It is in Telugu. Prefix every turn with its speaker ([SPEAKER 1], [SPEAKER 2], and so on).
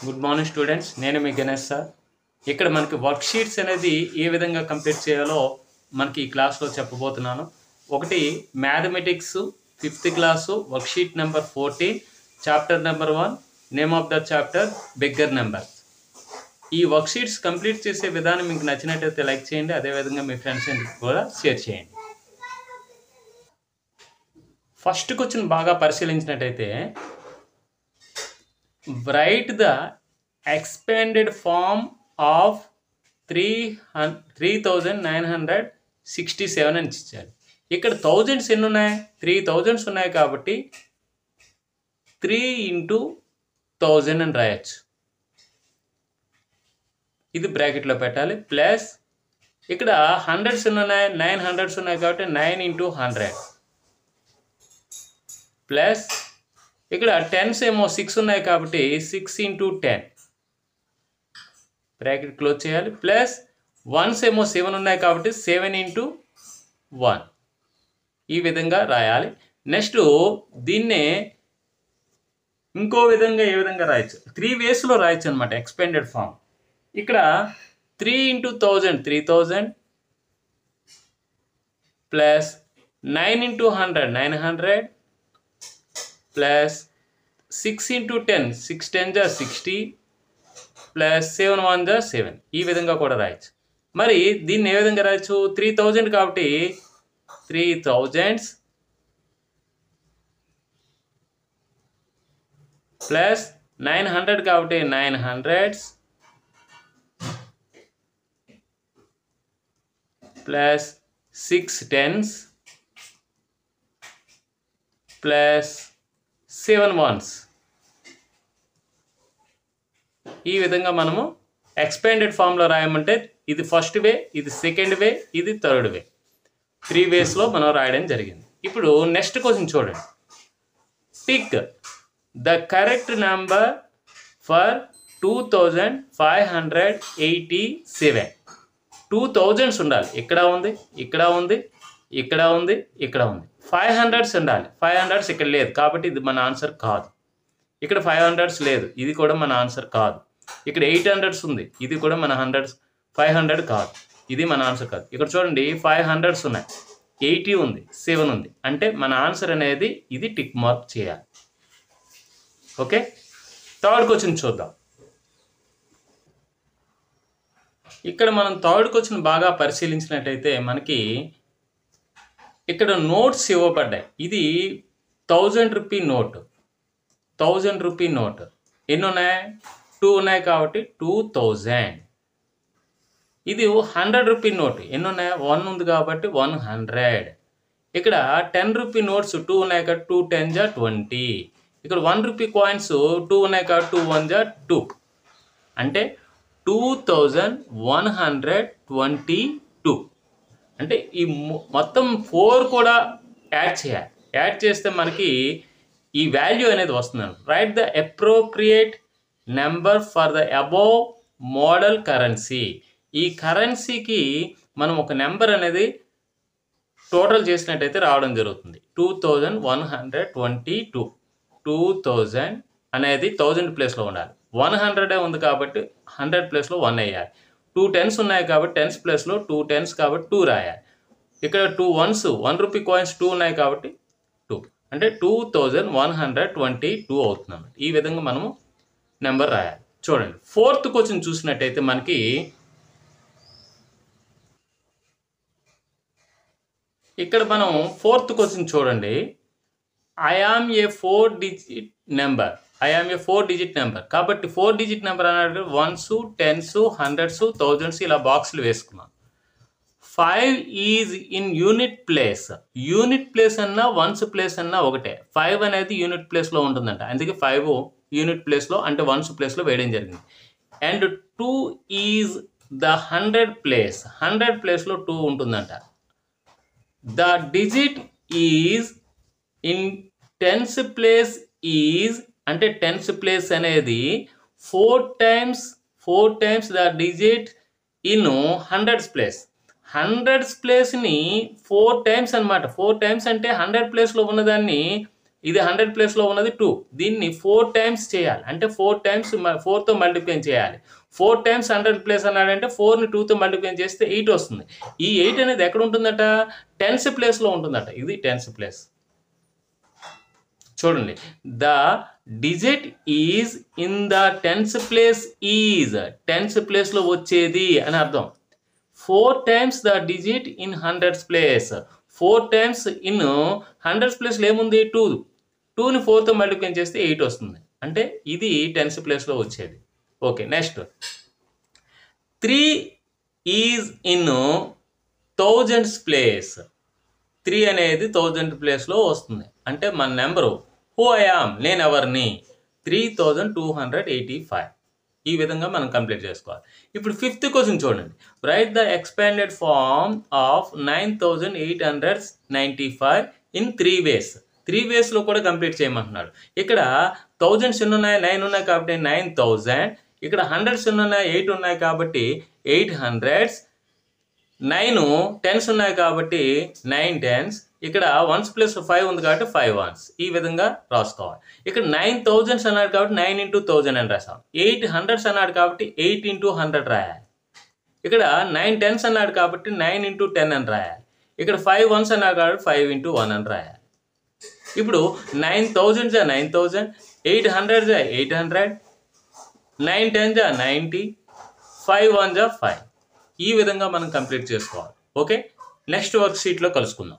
[SPEAKER 1] గుడ్ మార్నింగ్ స్టూడెంట్స్, నేను మీ గణేష్ సార్. ఇక్కడ మనకి వర్క్ షీట్స్ అనేది ఏ విధంగా కంప్లీట్ చేయాలో మనకి ఈ క్లాస్లో చెప్పబోతున్నాను. ఒకటి mathematics 5th class work sheet number 14, chapter number 1, name of the chapter bigger number. ఈ వర్క్ షీట్స్ కంప్లీట్ చేసే విధానం మీకు నచ్చినట్టయితే లైక్ చేయండి, అదేవిధంగా మీ ఫ్రెండ్స్ కూడా షేర్ చేయండి. ఫస్ట్ క్వశ్చన్ బాగా పరిశీలించినట్టయితే, write the expanded form of 3967 అని ఇచ్చారు. ఇక్కడ థౌజండ్స్ ఎన్ని ఉన్నాయి? 3000 ఉన్నాయి కాబట్టి 3 × 1000 అని రాయొచ్చు. ఇది బ్రాకెట్లో పెట్టాలి. ప్లస్ ఇక్కడ హండ్రెడ్స్ ఎన్ని ఉన్నాయి? 900 ఉన్నాయి కాబట్టి 9 × 100. ప్లస్ ఇక్కడ టెన్స్ ఏమో 6 ఉన్నాయి కాబట్టి 6 × 10 బ్రాకెట్ క్లోజ్ చేయాలి. ప్లస్ వన్స్ ఏమో 7 ఉన్నాయి కాబట్టి 7 × 1 ఈ విధంగా రాయాలి. నెక్స్ట్ దీన్నే ఇంకో విధంగా ఏ విధంగా రాయొచ్చు? 3 వేస్లో రాయొచ్చు అనమాట ఎక్స్పెండెడ్ ఫామ్. ఇక్కడ 3 × 1000 3000, ప్లస్ 9 × 100 900, ప్లస్ 6 × 10 6 10 = 60, ప్లస్ 7 1 = 7 ఈ విధంగా కూడా రాయొచ్చు. మరి దీన్ని ఏ విధంగా రాయొచ్చు? 3000 కాబట్టి 3000s ప్లస్ 900 కాబట్టి 900s plus 6 10s plus 7 1s. ఈ విధంగా మనము ఎక్స్పాండెడ్ ఫామ్లో రాయమంటే ఇది ఫస్ట్ వే, ఇది సెకండ్ వే, ఇది థర్డ్ వే. 3 వేస్లో మనం రాయడం జరిగింది. ఇప్పుడు నెక్స్ట్ క్వశ్చన్ చూడండి. Pick the correct number for 2587. 2000s ఉండాలి. ఇక్కడ ఉంది, ఇక్కడ ఉంది, ఇక్కడ ఉంది, ఇక్కడ ఉంది. 500s ఉండాలి. 500s ఇక్కడ లేదు కాబట్టి ఇది మన ఆన్సర్ కాదు. ఇక్కడ 500s లేదు, ఇది కూడా మన ఆన్సర్ కాదు. ఇక్కడ 800s ఉంది, ఇది కూడా మన 500 కాదు, ఇది మన ఆన్సర్ కాదు. ఇక్కడ చూడండి 500s ఉన్నాయి, 80 ఉంది, 7 ఉంది. అంటే మన ఆన్సర్ అనేది ఇది టిక్ మార్క్ చేయాలి. ఓకే, థర్డ్ క్వశ్చన్ చూద్దాం. ఇక్కడ మనం థర్డ్ క్వశ్చన్ బాగా పరిశీలించినట్టయితే మనకి ఇక్కడ నోట్స్ ఇవ్వబడ్డాయి. ఇది 1000 రూపీ నోట్. 1000 రూపీ నోట్ ఎన్ని ఉన్నాయి? 2 ఉన్నాయి కాబట్టి 2000. ఇది 100 రూపీ నోట్ ఎన్ని ఉన్నాయి? 1 ఉంది కాబట్టి 100. ఇక్కడ 10 రూపీ నోట్స్ 2 ఉన్నాయి కాబట్టి 2 10 = 20. ఇక్కడ 1 రూపీ కాయిన్స్ 2 ఉన్నాయి కాబట్టి 2 1 = 2. అంటే 2122. అంటే ఈ మొత్తం 4 కూడా యాడ్ చేయాలి. యాడ్ చేస్తే మనకి ఈ వాల్యూ అనేది వస్తుంది. Right the appropriate number for the above model currency. ఈ కరెన్సీకి మనం ఒక నెంబర్ అనేది టోటల్ చేసినట్టయితే రావడం జరుగుతుంది. 2122. 2000 అనేది 1000 ప్లేస్లో ఉండాలి. 100 ఉంది కాబట్టి 100 ప్లేస్లో 1 వేయాలి. 2 10s ఉన్నాయి కాబట్టి 10s ప్లేస్లో 2 10s కాబట్టి 2 రాయాలి. ఇక్కడ 2 1s 1 రూపీ కాయిన్స్ 2 ఉన్నాయి కాబట్టి 2. అంటే 2122 అవుతుంది. ఈ విధంగా మనము నెంబర్ రాయాలి. చూడండి ఫోర్త్ క్వశ్చన్ చూసినట్టయితే మనకి ఇక్కడ మనం ఫోర్త్ క్వశ్చన్ చూడండి. I am a 4 digit number. I am a 4 digit number కాబట్టి 4 డిజిట్ నెంబర్ అన్నాడు. 1s 10s 100s 1000s ఇలా బాక్సులు వేసుకున్నాం. 5 is in unit place. Unit place అన్నా వన్స్ ప్లేస్ అన్నా ఒకటే. 5 అనేది యూనిట్ ప్లేస్లో ఉంటుందంట, అందుకే 5 యూనిట్ ప్లేస్లో అంటే వన్స్ ప్లేస్లో వేయడం జరిగింది. And 2 is the 100 place. 100 ప్లేస్లో 2 ఉంటుందంట. The digit is in 10s place is అంటే 10s ప్లేస్ అనేది 4 times the digit in 100s place. 100s ప్లేస్ని 4 times అనమాట. 4 times అంటే 100 ప్లేస్లో ఉన్నదాన్ని ఇది 100 ప్లేస్లో ఉన్నది 2. దీన్ని 4 టైమ్స్ చేయాలి. అంటే 4 టైమ్స్ 4తో మల్టిప్లై చేయాలి. 4 టైమ్స్ 100 ప్లేస్ అన్నాడంటే 4ని 2తో మల్టిప్లై చేస్తే 8 వస్తుంది. ఈ 8 అనేది ఎక్కడ ఉంటుందట? 10th ప్లేస్లో ఉంటుందట. ఇది 10th ప్లేస్. చూడండి, the digit is in the 10th place is 10th ప్లేస్లో వచ్చేది అని అర్థం. 4 times the digit in 100th place. 4 times in 100th ప్లేస్లో ఏముంది? 2. 2ని 4తో మల్టిప్లై చేస్తే 8 వస్తుంది. అంటే ఇది 10th ప్లేస్లో వచ్చేది. Okay, next 3 is in 1000th place. 3 అనేది 1000th ప్లేస్లో వస్తుంది. అంటే మన నెంబరు హూ ఐ యామ్, నేను ఎవరిని, 3285. ఈ విధంగా మనం కంప్లీట్ చేసుకోవాలి. ఇప్పుడు 5th క్వశ్చన్ చూడండి. Write the expanded form of 9895 in 3 ways. 3 waysలో కూడా కంప్లీట్ చేయమంటున్నాడు. ఇక్కడ 1000s ఉన్నాయి, 9 ఉన్నాయి కాబట్టి 9000. ఇక్కడ 100s ఉన్నాయి, 8 ఉన్నాయి కాబట్టి 800s. 9 10s ఉన్నాయి కాబట్టి 9 10s. ఇక్కడ 1s ప్లస్ 5 ఉంది కాబట్టి 5 1s. ఈ విధంగా రాసుకోవాలి. ఇక్కడ 9000s అన్నాడు కాబట్టి 9 into 1000 అని రాసాం. 800s అన్నాడు కాబట్టి 8 into 100 రాయాలి. ఇక్కడ 9 10s అన్నాడు కాబట్టి 9 into 10 అని రాయాలి. ఇక్కడ 5 1s అన్నాడు కాబట్టి 5 into 1 అని రాయాలి. ఇప్పుడు 9000 9000, 800 800, 9 10 90, 5 1 5. ఈ విధంగా మనం కంప్లీట్ చేసుకోవాలి. ఓకే, నెక్స్ట్ వర్క్ షీట్లో కలుసుకుందాం.